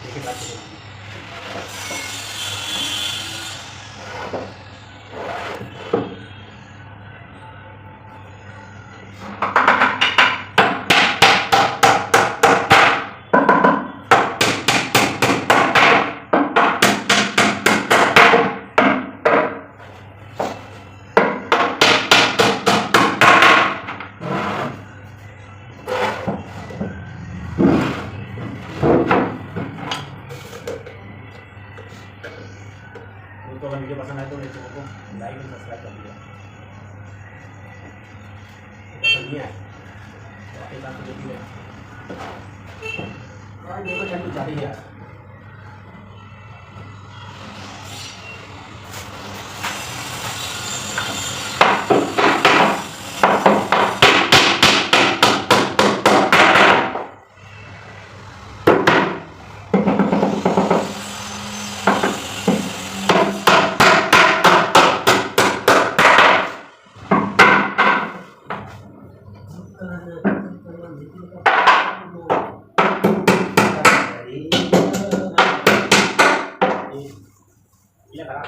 dikit lagi. Kalau video pasang itu cukup like dan subscribe juga. Pesannya, kita tutup dulu. Nah, ini kan cari ya. Iya kan?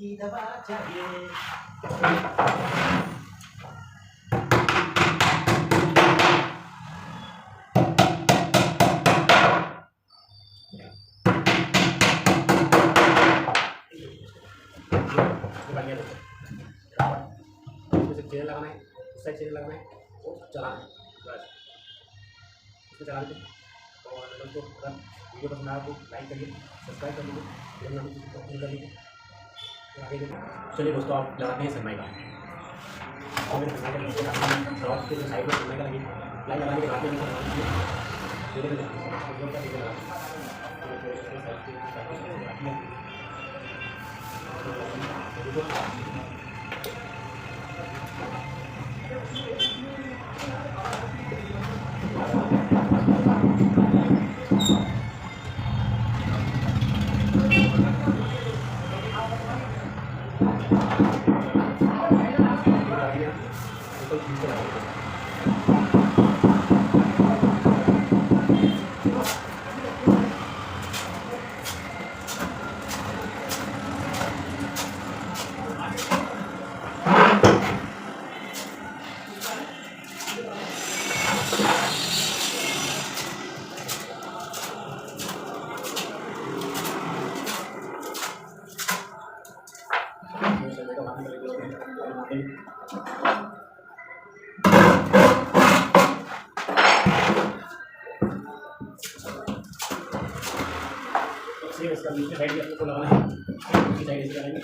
Kita baca ya. बन गया दोस्तों। इसमें से chain लगाना है, इस side chain लगाना है और चलाना है बस। इसको चला देते और दोस्तों अगर वीडियो पसंद आया तो लाइक करिए, सब्सक्राइब कर लीजिए, बेल नोटिफिकेशन को ऑन कर लीजिए। आगे चलिए दोस्तों आप लगाते हैं सनमाई का। और मेरे सनमाई का सराउंड के साइड में सनमाई का लगी लाइन लगाने के बाद में इसका बीच में साइड भी आपको लगाना है, दूसरी साइड ऐसे लगाएंगे।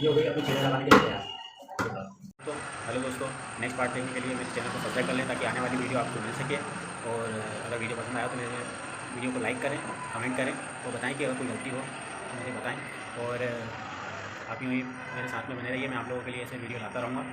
ये हो गई अपनी चैनल लगाने के लिए तैयार। तो हेलो दोस्तों, नेक्स्ट पार्ट देखने के लिए मेरे चैनल को सब्सक्राइब कर लें ताकि आने वाली वीडियो आपको मिल सके। और अगर वीडियो पसंद आया तो मेरे वीडियो को लाइक करें, कमेंट करें और बताएं कि अगर कोई गलती हो तो मुझे बताएं। और आप यूँ ही मेरे साथ में बने रहिए, मैं आप लोगों के लिए ऐसे वीडियो लाता रहूँगा।